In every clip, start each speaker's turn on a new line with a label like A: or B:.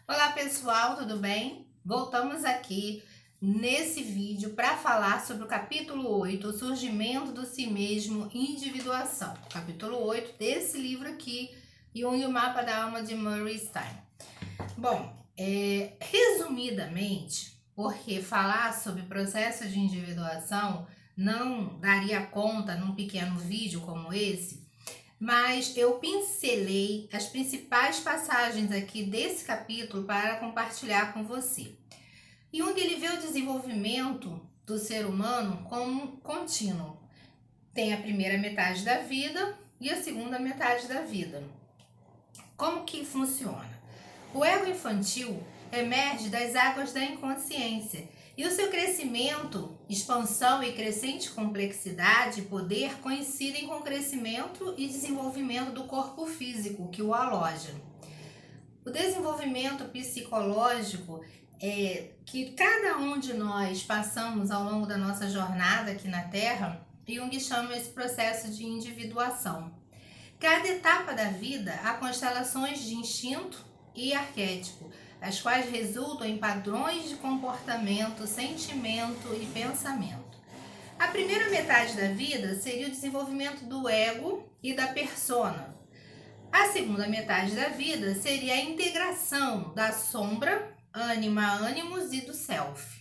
A: Olá pessoal, tudo bem? Voltamos aqui nesse vídeo para falar sobre o capítulo 8, o surgimento do si mesmo e individuação. Capítulo 8 desse livro aqui, Jung e o Mapa da Alma de Murray Stein. Bom, resumidamente, porque falar sobre processo de individuação não daria conta num pequeno vídeo como esse, mas eu pincelei as principais passagens aqui desse capítulo para compartilhar com você. Jung ele vê o desenvolvimento do ser humano como contínuo. Tem a primeira metade da vida e a segunda metade da vida. Como que funciona? O ego infantil emerge das águas da inconsciência e o seu crescimento, expansão e crescente complexidade e poder coincidem com o crescimento e desenvolvimento do corpo físico que o aloja. O desenvolvimento psicológico que cada um de nós passamos ao longo da nossa jornada aqui na Terra, Jung chama esse processo de individuação. Cada etapa da vida há constelações de instinto e arquétipo, as quais resultam em padrões de comportamento, sentimento e pensamento. A primeira metade da vida seria o desenvolvimento do ego e da persona. A segunda metade da vida seria a integração da sombra, ânima, ânimos e do self.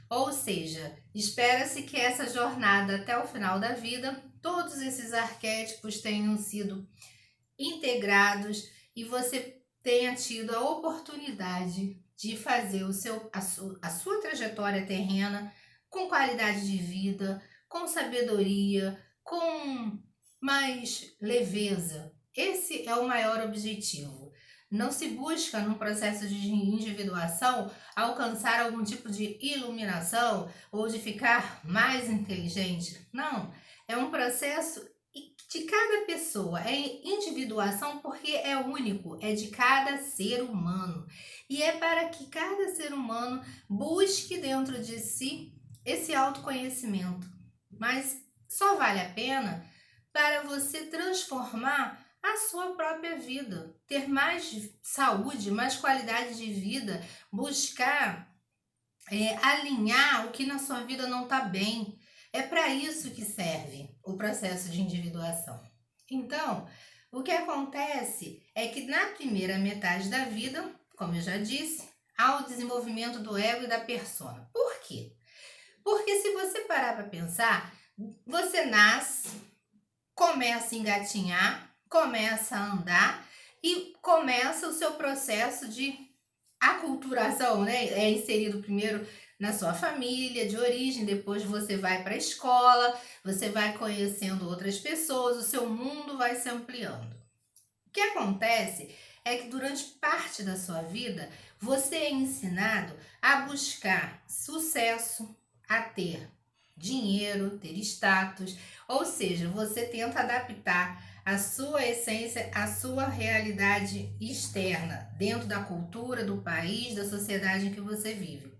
A: Ou seja, espera-se que essa jornada até o final da vida, todos esses arquétipos tenham sido integrados e você tenha tido a oportunidade de fazer a sua trajetória terrena com qualidade de vida, com sabedoria, com mais leveza. Esse é o maior objetivo. Não se busca, num processo de individuação, alcançar algum tipo de iluminação ou de ficar mais inteligente. Não, é um processo de cada pessoa, é individuação porque é único, é de cada ser humano. E é para que cada ser humano busque dentro de si esse autoconhecimento. Mas só vale a pena para você transformar a sua própria vida, ter mais saúde, mais qualidade de vida, buscar alinhar o que na sua vida não está bem. É para isso que serve o processo de individuação. Então, o que acontece é que na primeira metade da vida, como eu já disse, há o desenvolvimento do ego e da persona. Por quê? Porque se você parar para pensar, você nasce, começa a engatinhar, começa a andar e começa o seu processo de aculturação, né? É inserido primeiro na sua família de origem, depois você vai para a escola, você vai conhecendo outras pessoas, o seu mundo vai se ampliando. O que acontece é que durante parte da sua vida, você é ensinado a buscar sucesso, a ter dinheiro, ter status, ou seja, você tenta adaptar a sua essência, a sua realidade externa, dentro da cultura, do país, da sociedade em que você vive.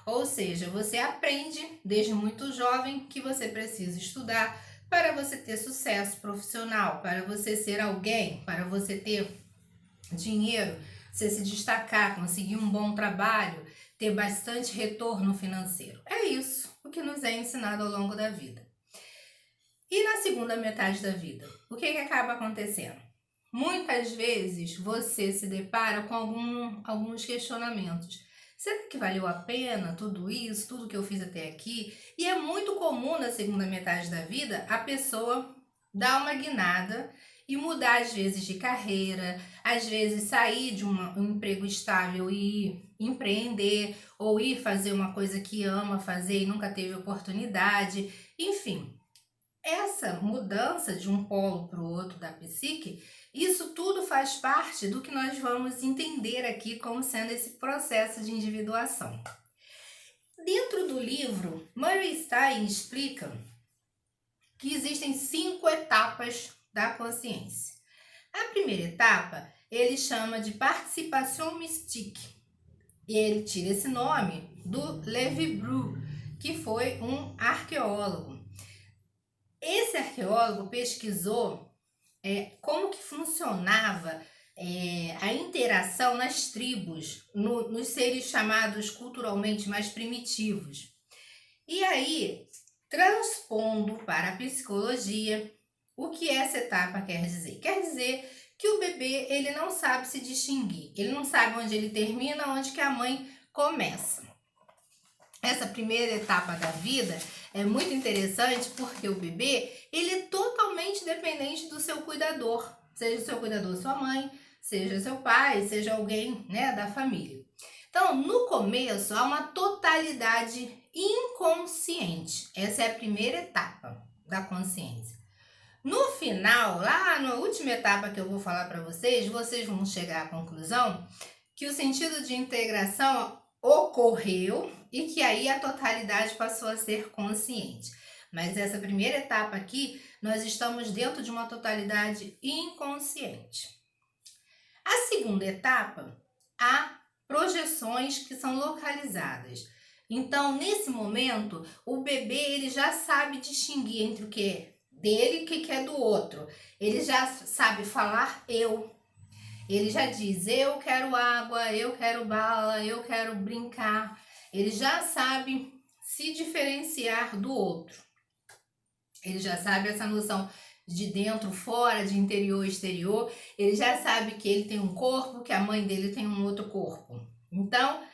A: Ou seja, você aprende desde muito jovem que você precisa estudar para você ter sucesso profissional, para você ser alguém, para você ter dinheiro, você se destacar, conseguir um bom trabalho, ter bastante retorno financeiro. É isso o que nos é ensinado ao longo da vida. E na segunda metade da vida, o que acaba acontecendo? Muitas vezes você se depara com alguns questionamentos. Será que valeu a pena tudo isso, tudo que eu fiz até aqui? E é muito comum na segunda metade da vida a pessoa dar uma guinada e mudar às vezes de carreira, às vezes sair de um emprego estável e empreender, ou ir fazer uma coisa que ama fazer e nunca teve oportunidade, enfim. Essa mudança de um polo para o outro da psique, isso tudo faz parte do que nós vamos entender aqui como sendo esse processo de individuação. Dentro do livro, Murray Stein explica que existem 5 etapas da consciência. A primeira etapa, ele chama de participação mystique. E ele tira esse nome do Levi Bru, que foi um arqueólogo. Esse arqueólogo pesquisou como que funcionava a interação inspiração nas tribos, nos seres chamados culturalmente mais primitivos. E aí, transpondo para a psicologia, o que essa etapa quer dizer? Quer dizer que o bebê ele não sabe se distinguir, ele não sabe onde ele termina, onde que a mãe começa. Essa primeira etapa da vida é muito interessante porque o bebê ele é totalmente dependente do seu cuidador, seja o seu cuidador sua mãe, seja seu pai, seja alguém, né, da família. Então, no começo, há uma totalidade inconsciente. Essa é a primeira etapa da consciência. No final, lá na última etapa que eu vou falar para vocês vão chegar à conclusão que o sentido de integração ocorreu e que aí a totalidade passou a ser consciente. Mas essa primeira etapa aqui, nós estamos dentro de uma totalidade inconsciente. A segunda etapa, há projeções que são localizadas. Então, nesse momento, o bebê ele já sabe distinguir entre o que é dele e o que é do outro. Ele já sabe falar eu. Ele já diz, eu quero água, eu quero bala, eu quero brincar. Ele já sabe se diferenciar do outro. Ele já sabe essa noção de dentro, fora, de interior, exterior. Ele já sabe que ele tem um corpo, que a mãe dele tem um outro corpo. Então,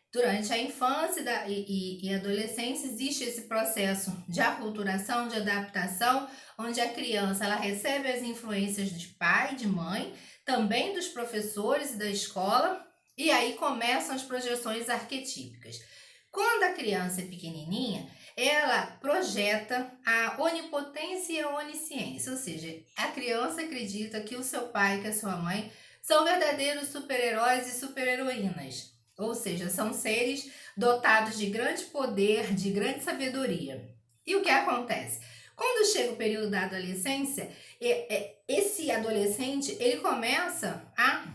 A: durante a infância e adolescência, existe esse processo de aculturação, de adaptação, onde a criança ela recebe as influências de pai, de mãe, também dos professores e da escola, e aí começam as projeções arquetípicas. Quando a criança é pequenininha, ela projeta a onipotência e a onisciência, ou seja, a criança acredita que o seu pai e que a sua mãe são verdadeiros super-heróis e super-heroínas, ou seja, são seres dotados de grande poder, de grande sabedoria. E o que acontece? Quando chega o período da adolescência, esse adolescente ele começa a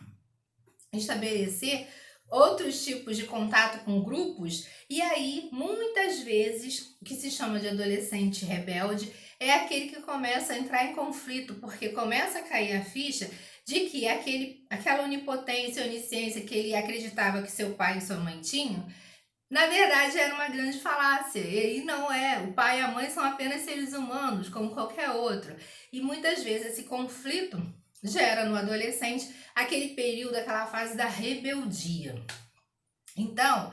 A: estabelecer outros tipos de contato com grupos, e aí, muitas vezes, o que se chama de adolescente rebelde é aquele que começa a entrar em conflito, porque começa a cair a ficha de que aquela onipotência, onisciência que ele acreditava que seu pai e sua mãe tinham, na verdade era uma grande falácia, e não é. O pai e a mãe são apenas seres humanos, como qualquer outro. E muitas vezes esse conflito gera no adolescente aquele período, aquela fase da rebeldia. Então,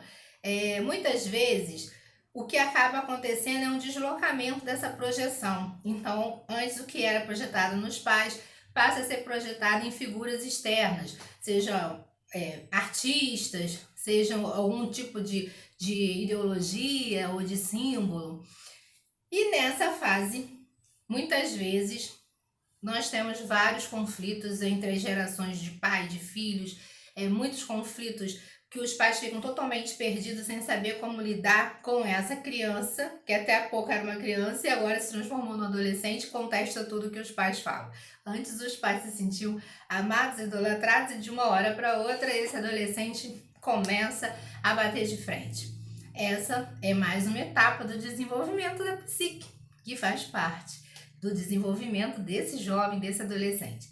A: muitas vezes, o que acaba acontecendo é um deslocamento dessa projeção. Então, antes o que era projetado nos pais passa a ser projetado em figuras externas, sejam artistas, sejam algum tipo de ideologia ou de símbolo. E nessa fase, muitas vezes, nós temos vários conflitos entre as gerações de pai, de filhos, muitos conflitos que os pais ficam totalmente perdidos sem saber como lidar com essa criança, que até há pouco era uma criança e agora se transformou num adolescente e contesta tudo que os pais falam. Antes os pais se sentiam amados, idolatrados, e de uma hora para outra esse adolescente começa a bater de frente. Essa é mais uma etapa do desenvolvimento da psique, que faz parte do desenvolvimento desse jovem, desse adolescente.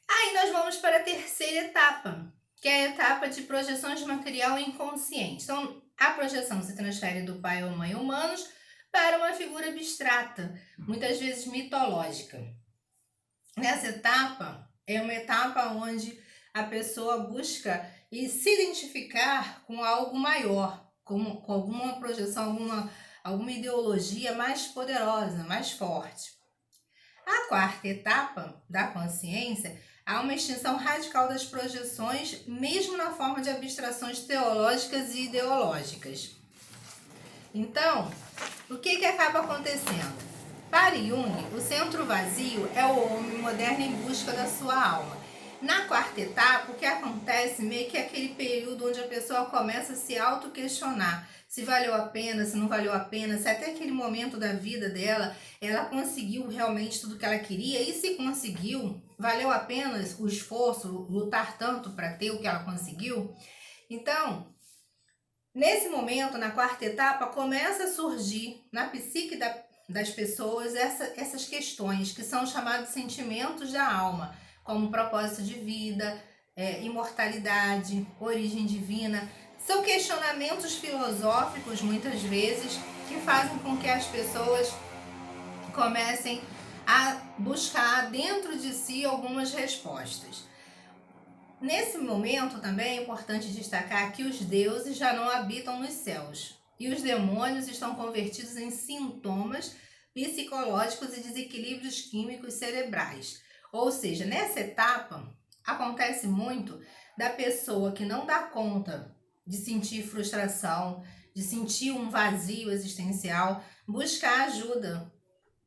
A: Aí nós vamos para a terceira etapa, que é a etapa de projeções de material inconsciente. Então, a projeção se transfere do pai ou mãe humanos para uma figura abstrata, muitas vezes mitológica. Nessa etapa, é uma etapa onde a pessoa busca se identificar com algo maior, com alguma projeção, alguma ideologia mais poderosa, mais forte. A quarta etapa da consciência, há uma extinção radical das projeções, mesmo na forma de abstrações teológicas e ideológicas. Então, o que acaba acontecendo? Para Jung, o centro vazio é o homem moderno em busca da sua alma. Na quarta etapa, o que acontece meio que é aquele período onde a pessoa começa a se auto-questionar se valeu a pena, se não valeu a pena, se até aquele momento da vida dela, ela conseguiu realmente tudo que ela queria, e se conseguiu, valeu a pena o esforço, lutar tanto para ter o que ela conseguiu. Então, nesse momento, na quarta etapa, começa a surgir na psique das pessoas essas questões que são chamados sentimentos da alma, como propósito de vida, imortalidade, origem divina. São questionamentos filosóficos, muitas vezes, que fazem com que as pessoas comecem a buscar dentro de si algumas respostas. Nesse momento também é importante destacar que os deuses já não habitam nos céus e os demônios estão convertidos em sintomas psicológicos e desequilíbrios químicos cerebrais. Ou seja, nessa etapa acontece muito da pessoa que não dá conta de sentir frustração, de sentir um vazio existencial, buscar ajuda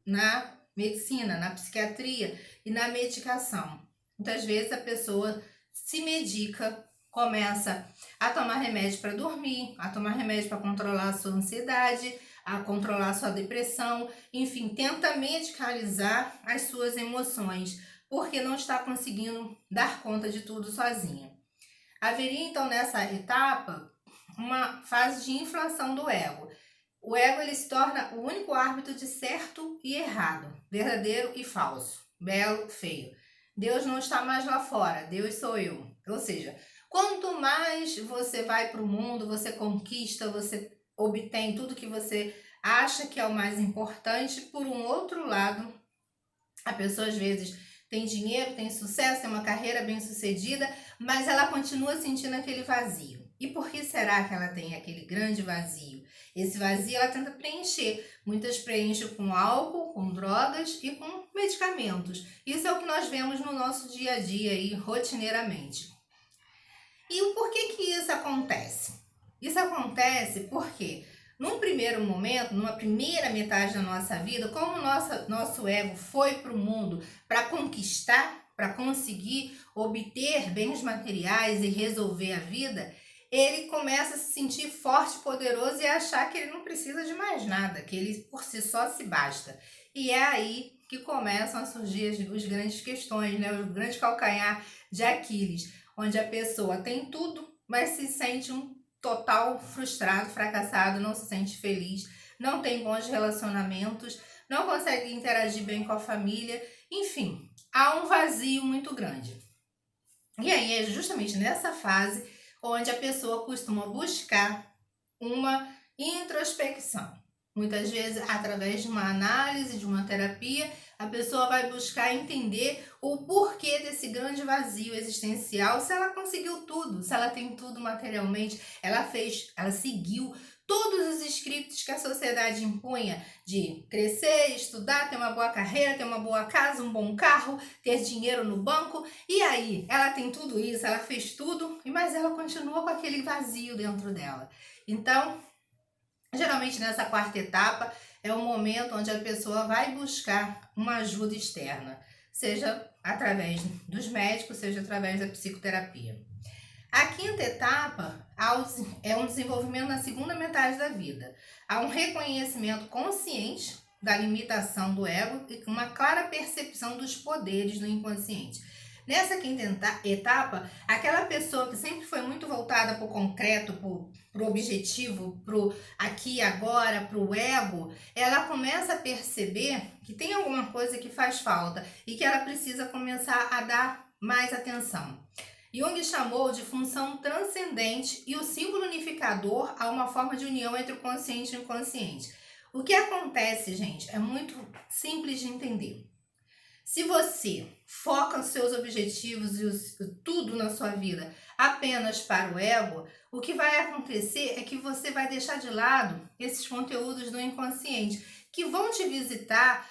A: na medicina, na psiquiatria e na medicação. Muitas vezes a pessoa se medica, começa a tomar remédio para dormir, a tomar remédio para controlar a sua ansiedade, a controlar a sua depressão, enfim, tenta medicalizar as suas emoções, porque não está conseguindo dar conta de tudo sozinha. Haveria então nessa etapa uma fase de inflação do ego. O ego ele se torna o único árbitro de certo e errado, verdadeiro e falso, belo, feio. Deus não está mais lá fora, Deus sou eu. Ou seja, quanto mais você vai para o mundo, você conquista, você obtém tudo que você acha que é o mais importante. Por um outro lado, a pessoa às vezes tem dinheiro, tem sucesso, tem uma carreira bem sucedida, mas ela continua sentindo aquele vazio. E por que será que ela tem aquele grande vazio? Esse vazio ela tenta preencher. Muitas preenchem com álcool, com drogas e com medicamentos. Isso é o que nós vemos no nosso dia a dia aí, rotineiramente. E o porquê que isso acontece? Isso acontece porque, num primeiro momento, numa primeira metade da nossa vida, como o nosso ego foi para o mundo para conquistar, para conseguir obter bens materiais e resolver a vida, ele começa a se sentir forte, poderoso e achar que ele não precisa de mais nada, que ele por si só se basta. E é aí que começam a surgir as grandes questões, né? O grande calcanhar de Aquiles, onde a pessoa tem tudo, mas se sente um total frustrado, fracassado, não se sente feliz, não tem bons relacionamentos, não consegue interagir bem com a família, enfim, há um vazio muito grande. E aí é justamente nessa fase onde a pessoa costuma buscar uma introspecção. Muitas vezes, através de uma análise, de uma terapia, a pessoa vai buscar entender o porquê desse grande vazio existencial, se ela conseguiu tudo, se ela tem tudo materialmente, ela seguiu todos os scripts que a sociedade impunha de crescer, estudar, ter uma boa carreira, ter uma boa casa, um bom carro, ter dinheiro no banco. E aí, ela tem tudo isso, ela fez tudo, mas ela continua com aquele vazio dentro dela. Então, geralmente nessa quarta etapa é o momento onde a pessoa vai buscar uma ajuda externa, seja através dos médicos, seja através da psicoterapia. A quinta etapa é um desenvolvimento na segunda metade da vida. Há um reconhecimento consciente da limitação do ego e uma clara percepção dos poderes do inconsciente. Nessa quinta etapa, aquela pessoa que sempre foi muito voltada para o concreto, para o objetivo, para o aqui e agora, para o ego, ela começa a perceber que tem alguma coisa que faz falta e que ela precisa começar a dar mais atenção. Jung chamou de função transcendente e o símbolo unificador a uma forma de união entre o consciente e o inconsciente. O que acontece, gente, é muito simples de entender. Se você foca os seus objetivos e tudo na sua vida apenas para o ego, o que vai acontecer é que você vai deixar de lado esses conteúdos do inconsciente que vão te visitar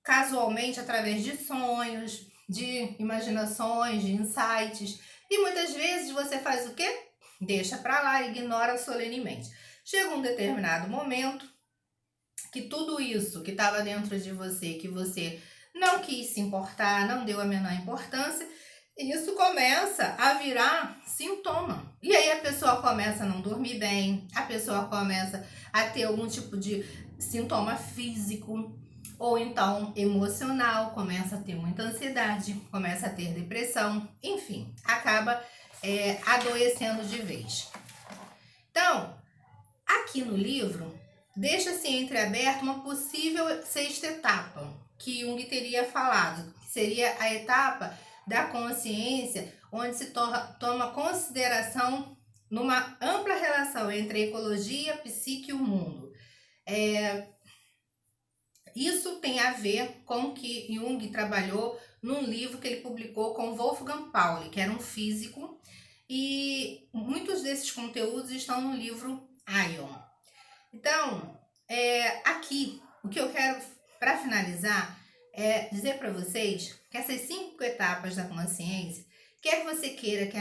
A: casualmente através de sonhos, de imaginações, de insights. E muitas vezes você faz o quê? Deixa para lá, ignora solenemente. Chega um determinado momento que tudo isso que estava dentro de você, que você não quis se importar, não deu a menor importância, isso começa a virar sintoma. E aí a pessoa começa a não dormir bem, a pessoa começa a ter algum tipo de sintoma físico, ou então emocional, começa a ter muita ansiedade, começa a ter depressão, enfim, acaba adoecendo de vez. Então, aqui no livro, deixa-se entreaberto uma possível sexta etapa, que Jung teria falado, que seria a etapa da consciência, onde se toma consideração numa ampla relação entre a ecologia, a psique e o mundo. Isso tem a ver com o que Jung trabalhou num livro que ele publicou com Wolfgang Pauli, que era um físico, e muitos desses conteúdos estão no livro Aion. Então, aqui, o que eu quero, para finalizar, é dizer para vocês que essas 5 etapas da consciência, quer você queira, quer